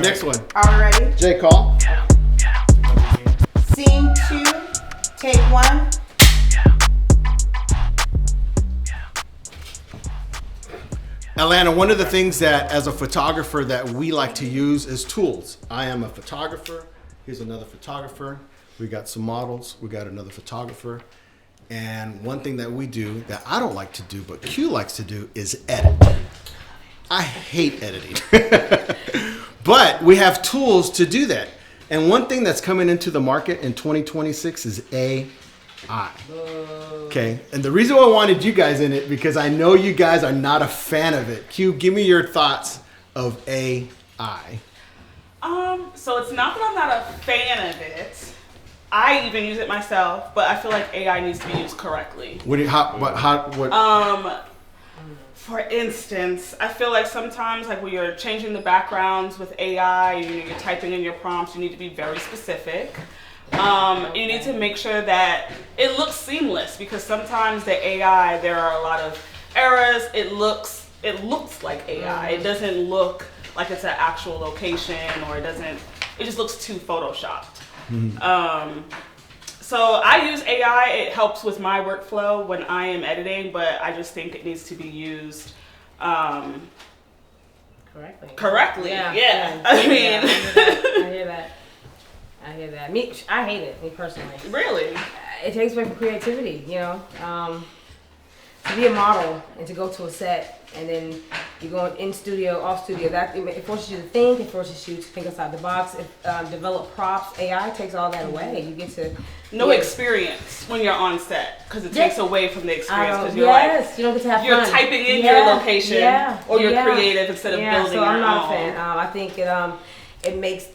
Next one. Are we ready? Jay, call. Scene 2, take 1. Atlanta, one of the things that as a photographer that we like to use is tools. I am a photographer. Here's another photographer. We got some models. We got another photographer. And one thing that we do that I don't like to do, but Q likes to do, is edit. I hate editing. But we have tools to do that. And one thing that's coming into the market in 2026 is AI. Okay, and the reason why I wanted you guys in it, because I know you guys are not a fan of it. Q, give me your thoughts of AI. So it's not that I'm not a fan of it. I even use it myself, but I feel like AI needs to be used correctly. What? For instance, I feel like sometimes, like when you're changing the backgrounds with AI, you're typing in your prompts, you need to be very specific. You need to make sure that it looks seamless, because sometimes the AI, there are a lot of errors. It looks like AI. It doesn't look like it's an actual location, or it just looks too photoshopped. So I use AI. It helps with my workflow when I am editing, but I just think it needs to be used correctly. Yeah. I mean, I hear that. Me, I hate it. Me personally. Really? It takes away from creativity. To be a model and to go to a set and then you go in studio, off studio, that it forces you to think. It forces you to think outside the box. Develop props. AI takes all that away. You get to experience when you're on set, because it takes away from the experience. Because you don't get to have you're fun. typing in your location, or you're creative instead of building. So I'm your not own. a fan. I think it makes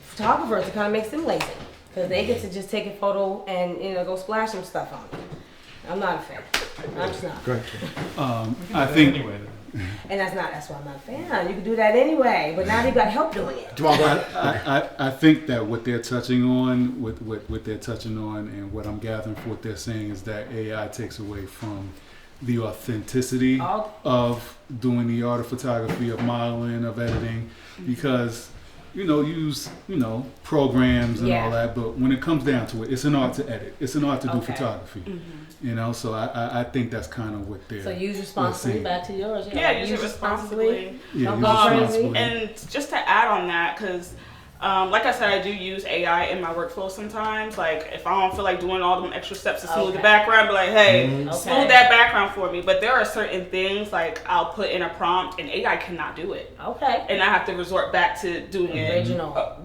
photographers, it kind of makes them lazy, because they get to just take a photo and go splash some stuff on it. I'm not a fan. I'm just not. Great. I think anyway. And that's why I'm not a fan. You can do that anyway, but now you got help doing it. I think that what they're touching on, what they're touching on, and what I'm gathering from what they're saying is that AI takes away from the authenticity of doing the art of photography, of modeling, of editing, because use programs and all that, but when it comes down to it, it's an art to edit. It's an art to do photography. So I think that's kind of what they're. So use responsibly. Back to yours. Use it responsibly. Don't go crazy. And just to add on that, because like I said, I do use AI in my workflow sometimes. Like if I don't feel like doing all them extra steps to smooth the background, be like, hey, smooth that background for me. But there are certain things like I'll put in a prompt and AI cannot do it. Okay. And I have to resort back to doing it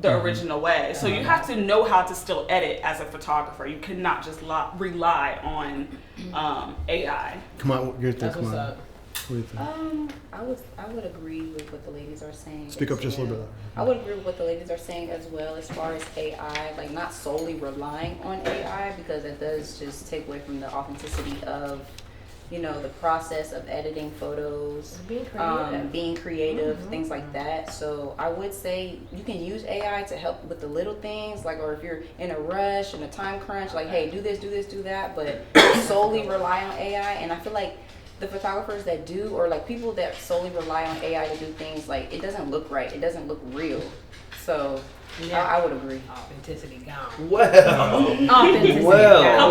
the original way. So you have to know how to still edit as a photographer. You cannot just rely on AI. Come on, your thing. Come on. What do you think? I would agree with what the ladies are saying. Speak up just a little bit. I would agree with what the ladies are saying as well, as far as AI, like not solely relying on AI, because it does just take away from the authenticity of, the process of editing photos, being creative, things like that. So I would say you can use AI to help with the little things, like, or if you're in a rush, in a time crunch, like, hey, do this, do that, but solely rely on AI. And I feel like the photographers that do, or like people that solely rely on AI to do things, like it doesn't look right, it doesn't look real. So I would agree. Authenticity gone. Come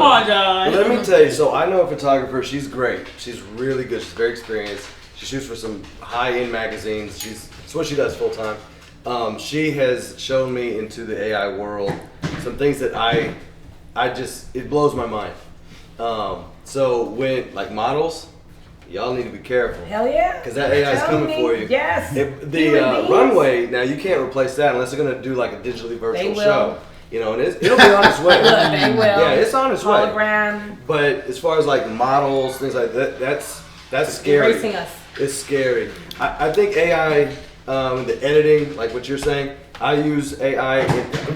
on, John. Let me tell you. So I know a photographer. She's great. She's really good. She's very experienced. She shoots for some high-end magazines. It's what she does full time. She has shown me into the AI world some things that it blows my mind. So when like models. Y'all need to be careful. Hell yeah. Because that AI is coming for you. Yes. The runway, now you can't replace that unless they're going to do like a digitally virtual show. And it'll be on its way. They will. Yeah, it's on its way. Hologram. But as far as like models, things like that, that's scary. Erasing us. It's scary. I think AI, the editing, like what you're saying, I use AI.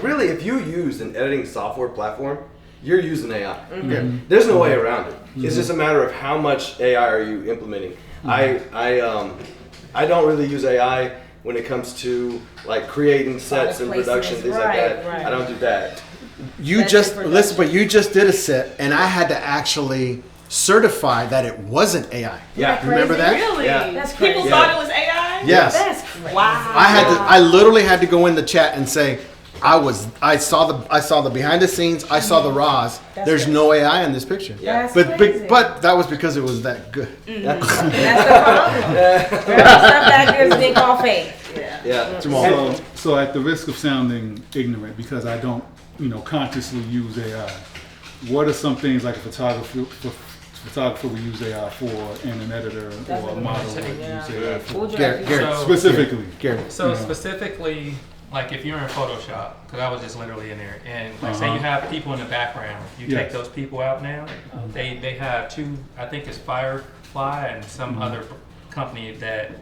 Really, if you use an editing software platform, you're using AI. Okay. There's no way around it. It's just a matter of how much AI are you implementing. I don't really use AI when it comes to like creating sets and production, things like that. Right. I don't do that. You just listen, but you just did a set, and I had to actually certify that it wasn't AI. Yeah, remember that? Really? Yeah. That's crazy. People thought it was AI. Yes. That's crazy. Wow. I literally had to go in the chat and say, I saw the behind the scenes, I saw the raws. There's crazy. no AI in this picture. That's But crazy. but that was because it was that good. That's the problem. Stuff that good is being called fake. Yeah. Jamal. So at the risk of sounding ignorant, because I don't, consciously use AI, what are some things like a photographer would use AI for, and an editor or a model would use AI for? Garrett, Specifically. Garrett. So specifically, like if you're in Photoshop, because I was just literally in there, and like say you have people in the background, you take those people out now. They have two, I think it's Firefly and some other company that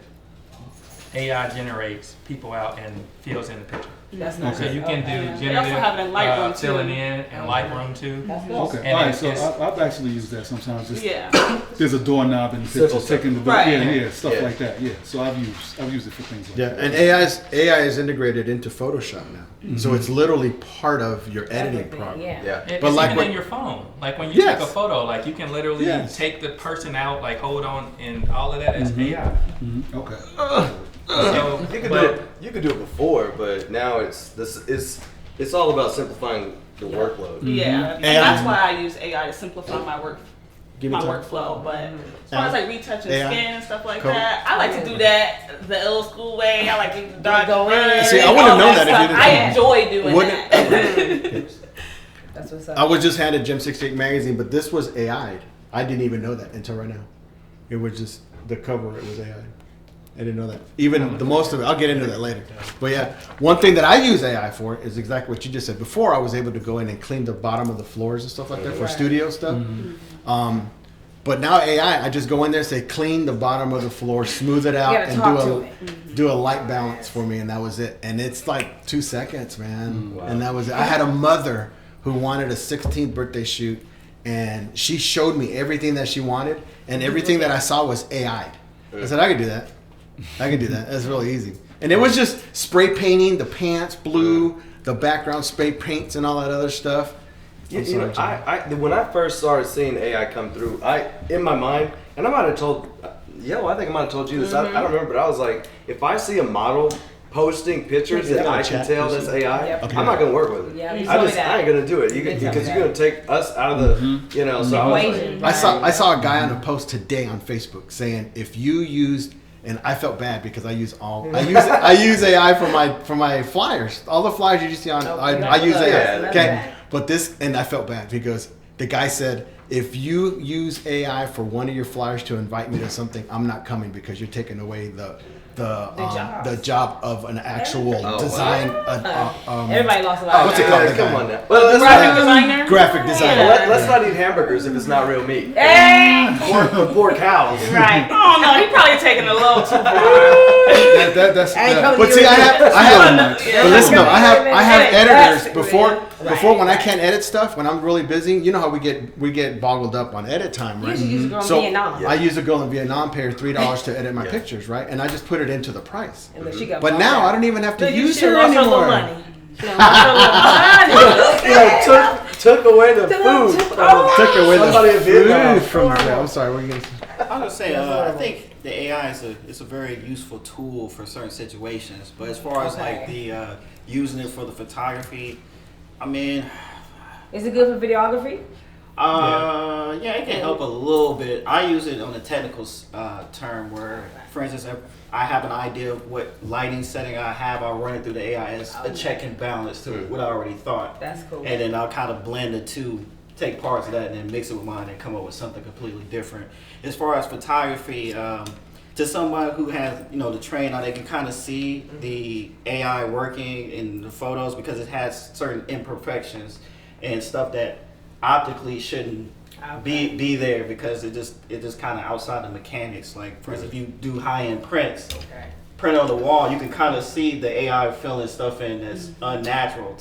AI generates people out and fills in the picture. That's not So you can do They also have it in generative Lightroom, too. filling in and Lightroom too. Okay. And All right. it's- So it's- I've actually used that sometimes. Just Yeah. there's a doorknob in the Simple picture, stuff. taking the door. Right. Yeah, stuff Yeah. like that. Yeah. So I've used it for things like Yeah, that. and AI is integrated into Photoshop now, so it's literally part of your editing everything, process. yeah. Yeah. It's like even when- in your phone. Like when you Yes. take a photo, like you can literally Yes. take the person out, like hold on, and all of that is AI. Okay. So, You could but do it. You could do it before, but now it's all about simplifying the workload. Yeah, and that's why I use AI to simplify my work, Give me my time. workflow. But as far as like retouching AI. skin and stuff like Cool. that, I like to do that the old school way. I like to do the dark Go in. red, See, I all wouldn't have known that if stuff. you didn't- I enjoy doing Wouldn't- that. That's what's up. I was just handed Gemz 68 magazine, but this was AI. I didn't even know that until right now. It was just the cover. It was AI. I didn't know that. Even the most of it. I'll get into that later. But yeah, one thing that I use AI for is exactly what you just said. Before, I was able to go in and clean the bottom of the floors and stuff like that for studio stuff. But now AI, I just go in there, say clean the bottom of the floor, smooth it out, You gotta and talk to do a light balance for me, and that was it. And it's like 2 seconds, man. And that was it. I had a mother who wanted a 16th birthday shoot, and she showed me everything that she wanted, and everything that I saw was AI. I said, I could do that. I can do that. That's really easy. And it was just spray painting the pants blue, the background spray paints, and all that other stuff. You know, when I first started seeing AI come through, in my mind, and I might have told, I think I might have told you this. I don't remember, but I was like, if I see a model posting pictures that I can tell that's AI, Yep. I'm not gonna work with it. Yeah, you I told me that. ain't gonna do it. You did tell Because me you're gonna take us out of the, So I was Equation. like, I saw a guy on a post today on Facebook saying if you used, and I felt bad because I use AI for my flyers. All the flyers you see on I use AI. Yeah, Okay, but I felt bad because the guy said if you use AI for one of your flyers to invite me to something, I'm not coming because you're taking away the job of an actual design. Everybody lost a lot. what's it called? Yeah, come on now. Well, let's Graphic not, designer. Graphic designer. let's not eat hamburgers if it's not real meat. Hey! Poor cows. Right. Oh no, he probably taking it a little too far. But see, I have. Yeah. But listen, though, I have editors Right. before when I can't edit stuff when I'm really busy. You know how we get boggled up on edit time, right? Usually use a girl in So Vietnam. I use a girl in Vietnam, pay her $3 to edit my pictures, right? And I just put it into the price. And then she got But now I don't even have to Look, you use should her lost her little anymore. money. She done lost her little money. Took away the food. Took away Somebody in the Vietnam. food from there. I'm sorry. What are you gonna say? I was gonna say, I think the AI is a very useful tool for certain situations. But as far as like the using it for the photography, I mean, Is it good for videography? yeah, it can help a little bit. I use it on a technical term where, for instance, if I have an idea of what lighting setting I have, I'll run it through the AI as a check and balance to what I already thought. That's cool. And then I'll kind of blend the two, take parts of that and then mix it with mine and come up with something completely different. As far as photography, to someone who has, the train, they can kind of see the AI working in the photos because it has certain imperfections and stuff that optically shouldn't be there because it just kind of outside the mechanics. Like for instance, if you do high-end prints, print on the wall, you can kind of see the AI filling stuff in that's unnatural.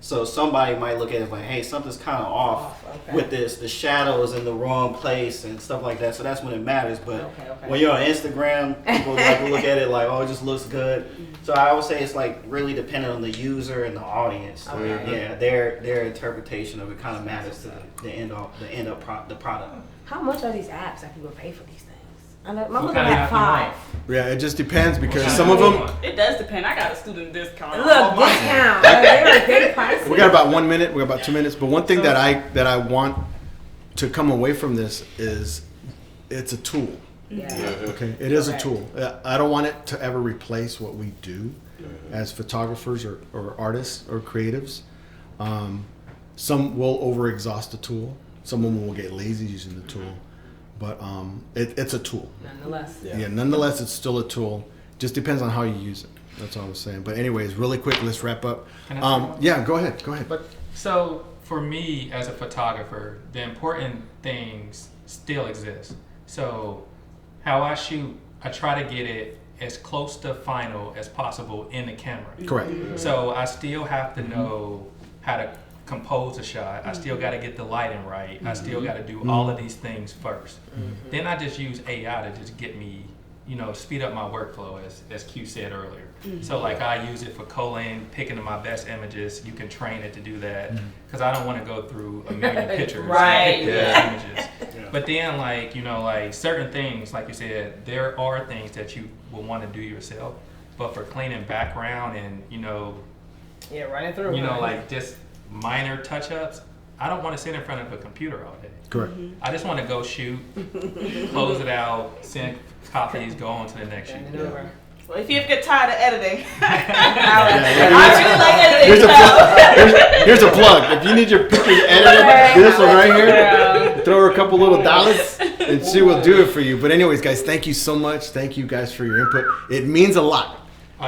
So somebody might look at it like, hey, something's kind of off with this. The shadows in the wrong place and stuff like that. So that's when it matters. But when you're on Instagram, people like look at it like, oh, it just looks good. So I would say it's like really dependent on the user and the audience. Yeah, their interpretation of it kind of matters to the product. How much are these apps that people pay for these things? I'm What looking kind of at app you want? 5. Yeah, it just depends because What some of kind them. app you want? It does depend. I got a student discount. on Look, all my- discount. They're pricey. We got about 1 minute. We got about 2 minutes. But one thing that I want to come away from this is it's a tool. Yeah. Okay, it is a Correct. tool. I don't want it to ever replace what we do as photographers or artists or creatives. Some will overexhaust the tool. Some of them will get lazy using the tool. But it's a tool. Nonetheless. Yeah, nonetheless, it's still a tool. Just depends on how you use it. That's all I was saying. But anyways, really quick, let's wrap up. Can I say one? Yeah, go ahead. Go ahead. But so for me as a photographer, the important things still exist. So how I shoot, I try to get it as close to final as possible in the camera. Correct. So I still have to know how to compose a shot. I still got to get the lighting right. I still got to do all of these things first. Then I just use AI to just get me, speed up my workflow, as Q said earlier. So like I use it for culling, picking my best images. You can train it to do that because I don't want to go through a million pictures Right. and pick the best images. But then like certain things, like you said, there are things that you will want to do yourself. But for cleaning background and Yeah, running through. like just minor touch-ups, I don't want to sit in front of a computer all day. Correct. I just want to go shoot, close it out, send copies, go on to the next shoot. Well, if you ever get tired of editing, Yeah, I really like editing. Here's a so- plug. Here's a plug. If you need your pictures edited, this one right here, throw her a couple little dollars, and she will do it for you. But anyways, guys, thank you so much. Thank you guys for your input. It means a lot.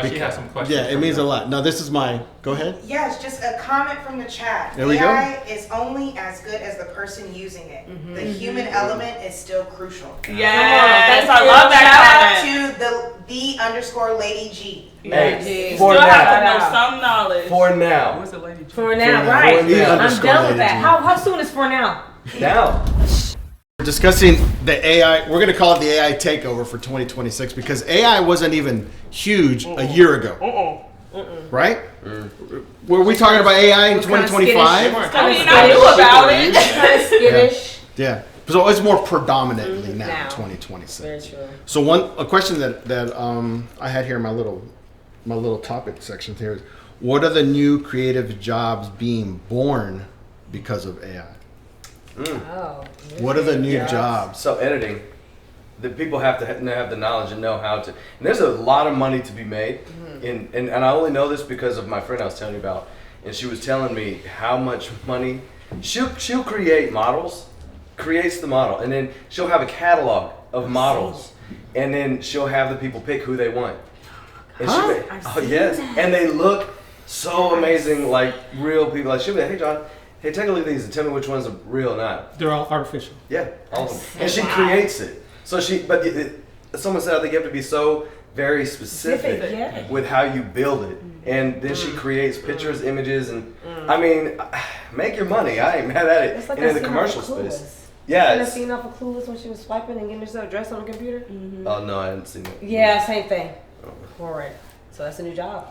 She has some questions. Yeah, it means a lot. Now this is my. Go ahead. Yes, just a comment from the chat. There we go. AI is only as good as the person using it. The human element is still crucial. Yes, Come on, I love that Shout comment. out to the underscore Lady G. Hey, You for still have to now. know some knowledge. For now. What's the lady? For now, now. right. For now. I'm Underscore done with lady that. G. How soon is for now? Now. We're discussing the AI. We're going to call it the AI takeover for 2026 because AI wasn't even huge a year ago. Right? Were we talking about AI in 2025? I mean, I knew about it. Kind of skittish. Yeah. So it's more predominantly now, Now. 2026. Very true. So a question that I had here in my little topic section here is, what are the new creative jobs being born because of AI? Oh. What are the new jobs? So editing, the people have to have the knowledge and know how to. And there's a lot of money to be made, and I only know this because of my friend I was telling you about, and she was telling me how much money she'll create models, creates the model, and then she'll have a catalog of models, and then she'll have the people pick who they want. And yes, and they look so amazing, like real people. Like she'll be like, hey John. Hey, take a look at these and tell me which ones are real or not. They're all artificial. Yeah, all of them. And she creates it. So someone said I think you have to be so very specific yeah. with how you build it. And then she creates pictures, images, and I mean, make your money. I ain't mad at it. It's like and that in the scene commercial off of Clueless. space. Yeah. Have you seen off of Clueless when she was swiping and getting herself dressed on the computer? Oh no, I didn't see that. Yeah, same thing. Horrid. So that's a new job.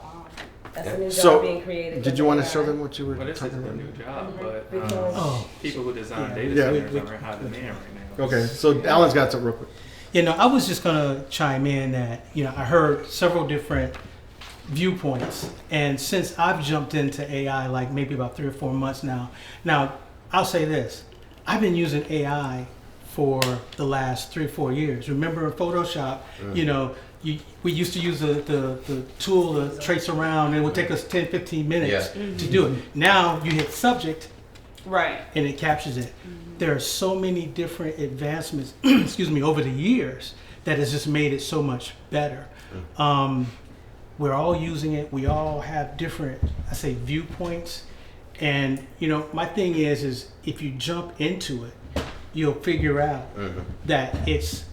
That's a new job So, being created. did you want to show them what you were Well, this talking isn't a about? new job, but Because- people who design data Yeah. centers are in high demand right now. Okay, so Alan's got something real quick. I was just gonna chime in that I heard several different viewpoints, and since I've jumped into AI like maybe about 3 or 4 months now, I'll say this: I've been using AI for the last 3 or 4 years. Remember in Photoshop, we used to use the tool to trace around, and it would take us 10, 15 minutes to do it. Now you hit subject, Right. and it captures it. There are so many different advancements, over the years that has just made it so much better. We're all using it. We all have different, viewpoints. And, my thing is if you jump into it, you'll figure out that it's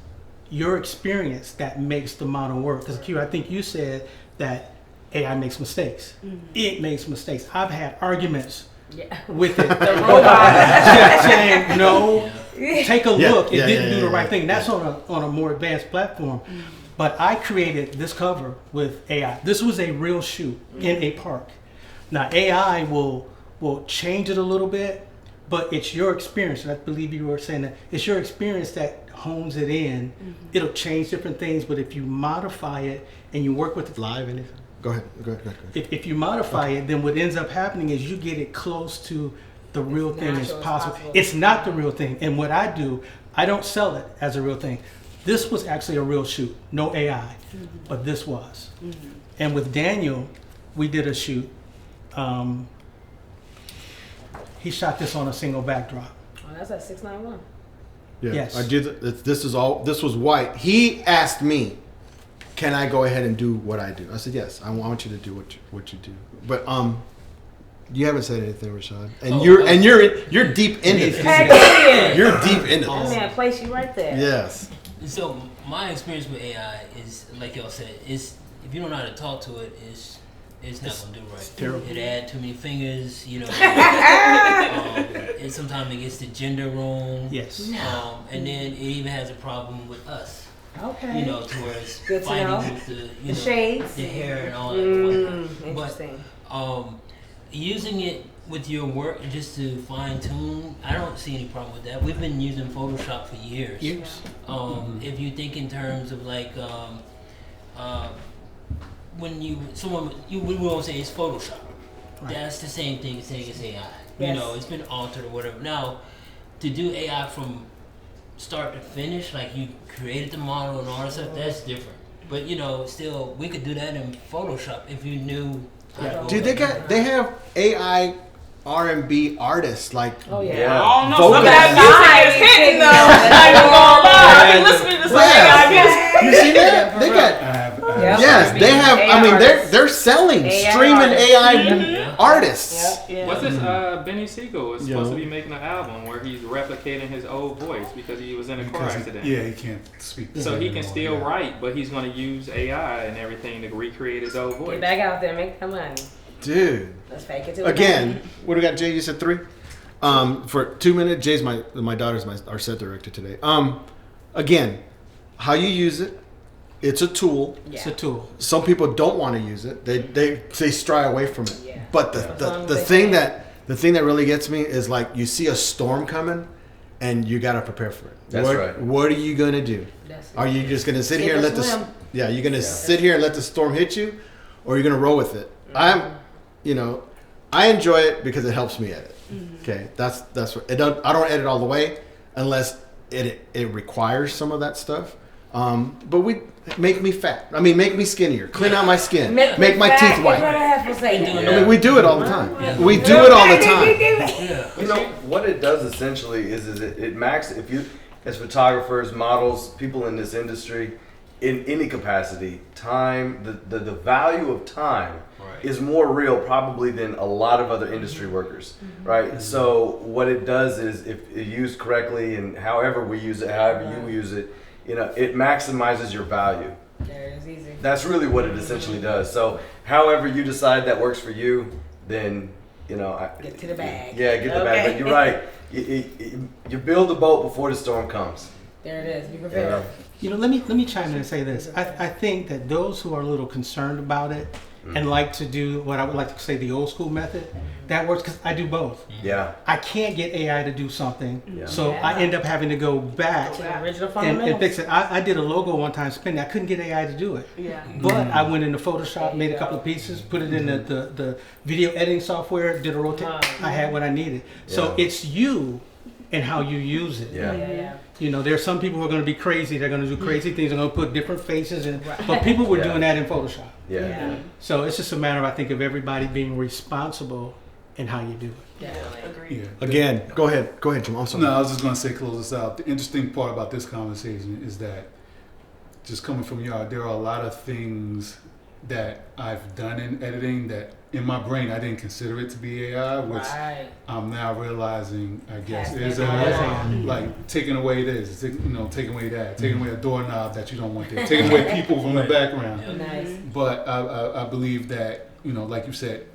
your experience that makes the model work. Because Q, I think you said that AI makes mistakes. It makes mistakes. I've had arguments with it. The robot saying, no, take a look. It didn't do the right thing. That's on a more advanced platform. But I created this cover with AI. This was a real shoot in a park. Now AI will change it a little bit, but it's your experience. And I believe you were saying that it's your experience that hones it in. It'll change different things, but if you modify it and you work with it Live anything? Go ahead. if you modify it, then what ends up happening is you get it close to the real thing as natural as possible. possible. It's not the real thing. And what I do, I don't sell it as a real thing. This was actually a real shoot, no AI, but this was. And with Daniel, we did a shoot. He shot this on a single backdrop. Oh, that's at 691. Yeah, Yes. I did. This was white. He asked me, "Can I go ahead and do what I do?" I said, "Yes. I want you to do what you do." But you haven't said anything, Rashad, and you're deep into this. You're deep into That this. man placed you right there. Yes. So my experience with AI is, like y'all said, is if you don't know how to talk to it, it's not gonna do right. terrible. It add too many fingers, you know. And sometimes it gets the gender wrong. Yes. And then it even has a problem with us. Okay. You know, to where it's Good to fighting know. with the The shades. the hair and all that. and whatnot. Interesting. But using it with your work just to fine tune, I don't see any problem with that. We've been using Photoshop for years. If you think in terms of like when we won't say it's Photoshop. Right. That's the same thing as saying it's AI. You Yes. know, it's been altered or whatever. Now, to do AI from start to finish, like you created the model and all that stuff, that's different. But you know, still, we could do that in Photoshop if you knew. how to go Dude, about they have AI R&B artists like. Oh yeah. Yeah. I don't know. Vocals. Some of that music is hitting though. I ain't gonna lie. I've been listening to some AI music. You see that? They got. Yep. Yes, they have. I mean, artists. they're selling AI streaming artists. AI artists. Yep. What's this? Benny Siegel is supposed Yo. to be making an album where he's replicating his old voice because he was in a car accident. He can't speak. So he can anymore, still yeah. write, but he's going to use AI and everything to recreate his old voice. Get back out there, make that money. Dude. Let's fake it to a Again, what do we got, Jay? You said 3? For 2 minutes, Jay's my daughter's our set director today. Again, how you use it, it's a tool. Yeah. It's a tool. Some people don't want to use it. They stray away from it. Yeah. But As long as the they thing can. the thing that really gets me is like you see a storm coming and you got to prepare for it. That's right. What are you going to do? That's it. Are you just going to sit Sink here and or let the swim. you're going to sit here and let the storm hit you, or are you going to roll with it? I enjoy it because it helps me edit. Okay, that's what I don't edit all the way unless it requires some of that stuff. But we make me fat. I mean, make me skinnier. Clean out my skin. Make my teeth white. I mean, we do it all the time. We do it all the time. You know what it does essentially is it max if you as photographers, models, people in this industry, in any capacity, time the value of time is more real probably than a lot of other industry workers, right? So what it does is if used correctly and however we use it, however you use it, it maximizes your value. There it is, easy. That's really what it essentially does. So however you decide that works for you, then Get to the bag. Yeah, get the bag. But you're right. You build the boat before the storm comes. There it is. Be prepared. Let me chime in and say this. I think that those who are a little concerned about it and like to do what I would like to say the old school method, that works because I do both. Yeah. I can't get AI to do something, so Yeah. I end up having to go back To the original and fundamentals. fix it. I did a logo one time spinning. I couldn't get AI to do it. Yeah. But I went into Photoshop, made a couple of pieces, put it in the video editing software, did a rotate. I had what I needed. So Yeah. it's you and how you use it. Yeah. There's some people who are going to be crazy. They're going to do crazy things. They're going to put different faces in. But people were doing that in Photoshop. Yeah. So it's just a matter of, I think, of everybody being responsible in how you do it. Agreed. Yeah. Again, go ahead, Jim. I'm sorry. No, I was just going to say, close this out. The interesting part about this conversation is that, just coming from y'all, there are a lot of things that I've done in editing that in my brain I didn't consider it to be AI, which I'm now realizing, I guess, is like taking away this, taking away that, taking away a doorknob that you don't want there, taking away people from the background. Nice. But I believe that, like you said,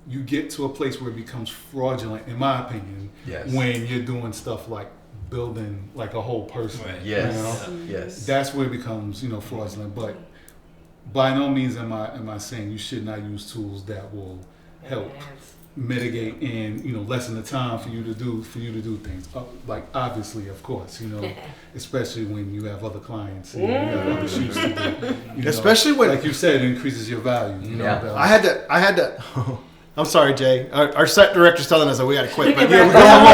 you get to a place where it becomes fraudulent, in my opinion, when you're doing stuff like building like a whole person. Right. Yes. Yes. That's where it becomes, fraudulent. But by no means am I saying you should not use tools that will help mitigate and lessen the time for you to do things. Like obviously, of course, especially when you have other clients and you have other shoots to do. Especially when, like you said, it increases your value. I had to. I'm sorry, Jay. Our set director's telling us that we got to quit. But Yeah, go along.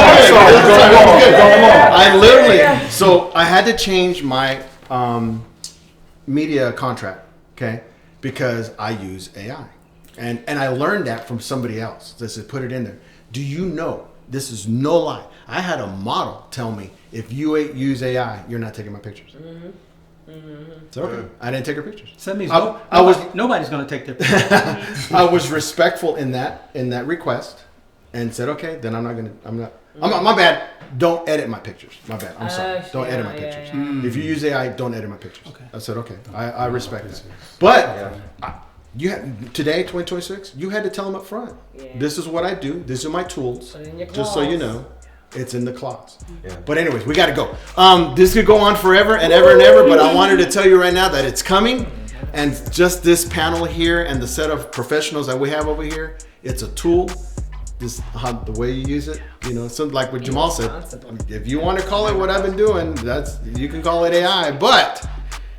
I literally. So I had to change my media contract. Okay, because I use AI. And I learned that from somebody else. They said, put it in there. Do you know, this is no lie. I had a model tell me, if you use AI, you're not taking my pictures. It's okay. I didn't take her pictures. So that means nobody's going to take their pictures. I was respectful in that request and said, okay, then I'm not, my bad. Don't edit my pictures. My bad. I'm sorry. Don't edit my pictures. If you use AI, don't edit my pictures. Okay. I said, okay. I respect it. But you had, today, 2026, you had to tell them up front. Yeah. This is what I do. These are my tools. Just so you know, it's in the clause. Yeah. But anyways, we got to go. This could go on forever and ever and ever, but I wanted to tell you right now that it's coming. And just this panel here and the set of professionals that we have over here, it's a tool. This the way you use it, something like what Jamal said. If you want to call it what I've been doing, you can call it AI. But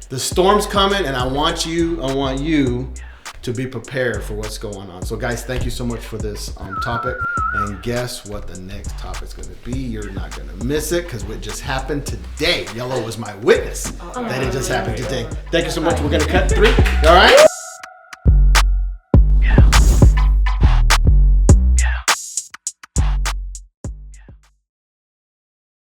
the storm's coming, and I want you to be prepared for what's going on. So guys, thank you so much for this topic. And guess what the next topic's going to be? You're not going to miss it because it just happened today. Yellow was my witness that it just happened today. Thank you so much. We're going to cut 3. All right?